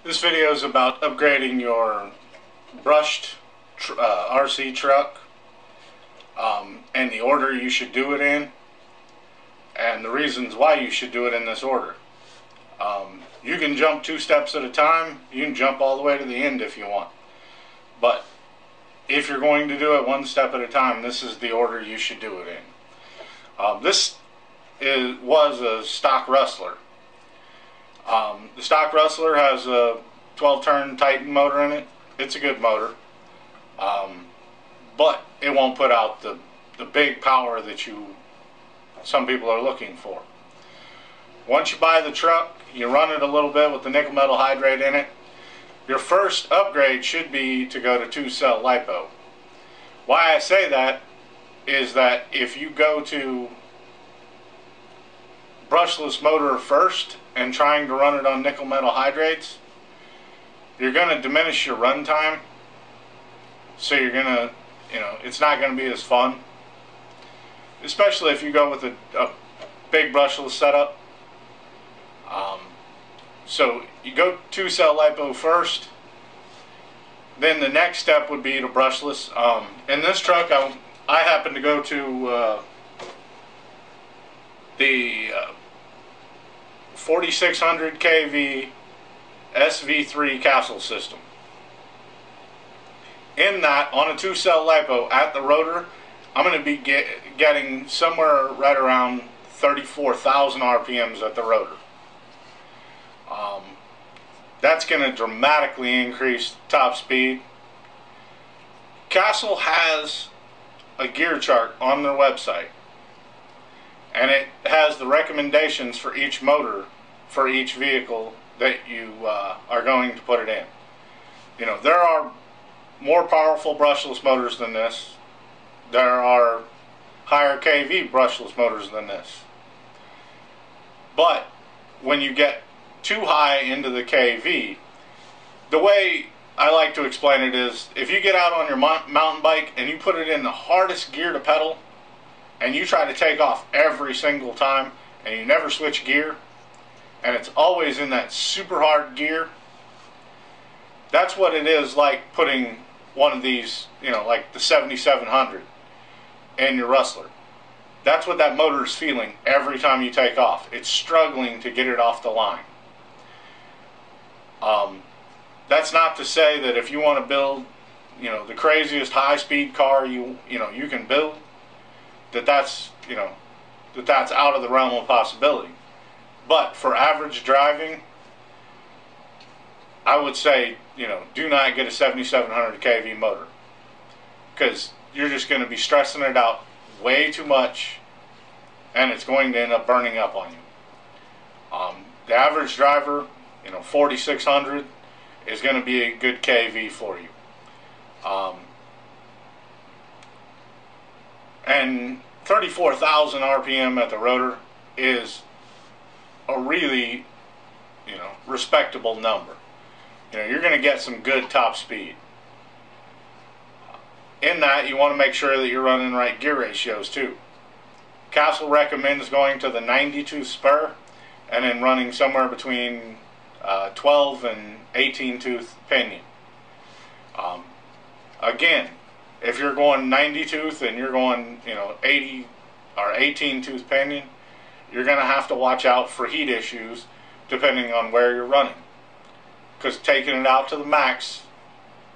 This video is about upgrading your brushed RC truck and the order you should do it in and the reasons why you should do it in this order. You can jump 2 steps at a time. You can jump all the way to the end if you want. But if you're going to do it 1 step at a time, this is the order you should do it in. This was a stock Rustler. The stock Rustler has a 12-turn Titan motor in it. It's a good motor, but it won't put out the big power that some people are looking for. Once you buy the truck, you run it a little bit with the nickel metal hydrate in it. Your first upgrade should be to go to 2-cell LiPo. Why I say that is that if you go to brushless motor first and trying to run it on nickel metal hydrates, you're going to diminish your run time. So you're going to, it's not going to be as fun. Especially if you go with a big brushless setup. So you go 2-cell LiPo first. Then the next step would be to brushless. In this truck, I happen to go to the 4600 kV SV3 capsule system. In that, on a 2-cell LiPo at the rotor, I'm going to be getting somewhere right around 34,000 RPMs at the rotor. That's going to dramatically increase top speed. Castle has a gear chart on their website, and it has the recommendations for each motor for each vehicle that you are going to put it in. There are more powerful brushless motors than this. There are higher kV brushless motors than this. But when you get too high into the kV, the way I like to explain it is, if you get out on your mountain bike and you put it in the hardest gear to pedal and you try to take off every single time and you never switch gear and it's always in that super hard gear, that's what it is like putting one of these, like the 7700 in your Rustler. That's what that motor is feeling every time you take off. It's struggling to get it off the line. That's not to say that if you want to build, the craziest high-speed car you can build, that's out of the realm of possibility. But for average driving, I would say, do not get a 7700 kV motor, because you're just going to be stressing it out way too much, and it's going to end up burning up on you. The average driver, 4600 is going to be a good kV for you. And 34,000 RPM at the rotor is a really, respectable number. You're going to get some good top speed. In that, you want to make sure that you're running right gear ratios too. Castle recommends going to the 90-tooth spur and then running somewhere between 12 and 18-tooth pinion. Again, if you're going 90-tooth and you're going 80 or 18-tooth pinion, you're going to have to watch out for heat issues depending on where you're running, because taking it out to the max,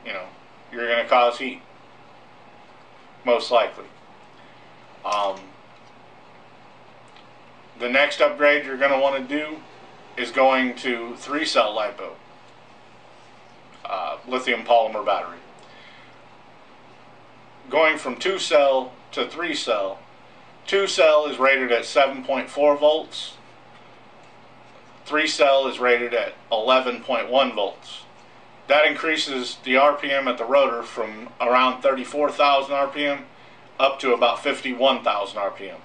you're going to cause heat, most likely. The next upgrade you're going to want to do is going to 3-cell LiPo, lithium polymer battery. Going from 2-cell to 3-cell, 2-cell is rated at 7.4 volts, 3-cell is rated at 11.1 volts. That increases the RPM at the rotor from around 34,000 RPM up to about 51,000 RPM.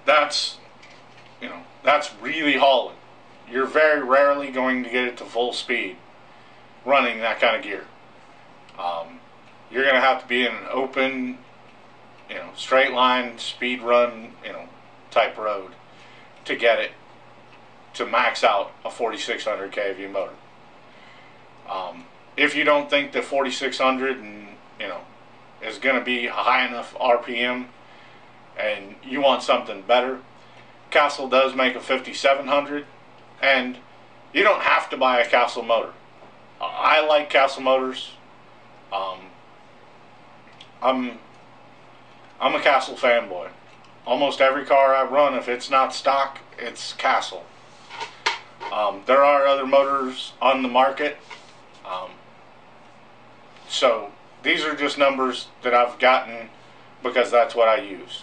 That's really hauling. You're very rarely going to get it to full speed running that kind of gear. You're going to have to be in an open, straight line, speed run, type road to get it to max out a 4600 kV motor. If you don't think the 4600 and is going to be a high enough RPM and you want something better, Castle does make a 5700, and you don't have to buy a Castle motor. I like Castle motors. I'm a Castle fanboy. Almost every car I run, if it's not stock, it's Castle. There are other motors on the market, so these are just numbers that I've gotten because that's what I use.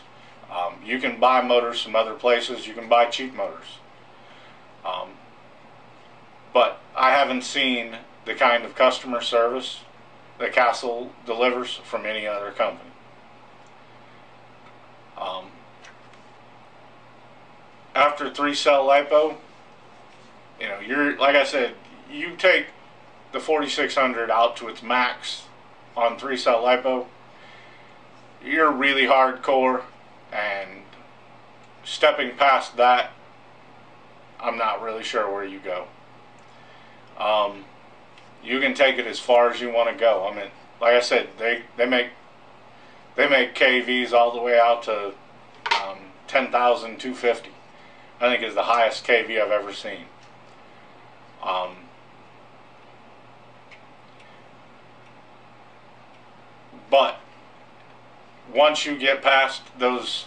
You can buy motors from other places. You can buy cheap motors, but I haven't seen the kind of customer service that Castle delivers from any other company. After 3-cell lipo, you're, like I said, you take the 4600 out to its max on 3-cell lipo, you're really hardcore, and stepping past that, I'm not really sure where you go. You can take it as far as you want to go. I mean, like I said, they make KVs all the way out to 10,250. I think is the highest KV I've ever seen. But once you get past those,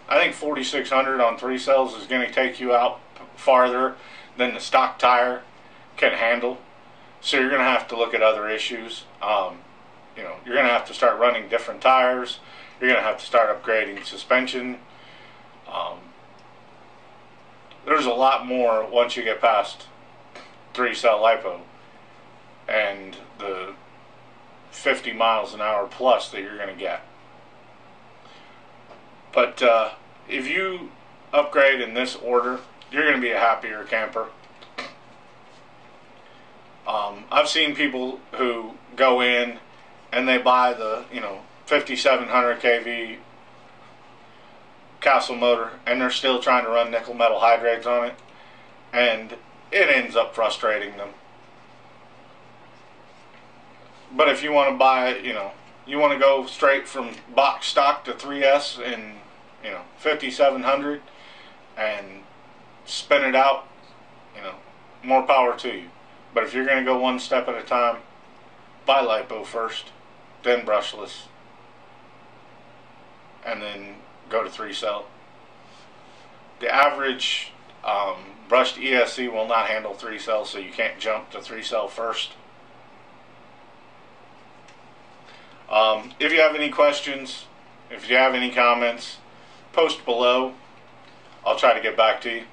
I think 4600 on 3 cells is going to take you out farther than the stock tire can handle. So you're going to have to look at other issues. You're going to have to start running different tires. You're going to have to start upgrading suspension. There's a lot more once you get past 3-cell lipo and the 50 miles an hour plus that you're going to get. But if you upgrade in this order, you're going to be a happier camper. I've seen people who go in and they buy the 5700 kV Castle motor, and they're still trying to run nickel metal hydrates on it, and it ends up frustrating them. But if you want to buy, you want to go straight from box stock to 3S and 5700 and spin it out, more power to you. But if you're going to go one step at a time, buy lipo first, then brushless, and then go to 3-cell. The average brushed ESC will not handle 3-cell, so you can't jump to 3-cell first. If you have any questions, if you have any comments, post below. I'll try to get back to you.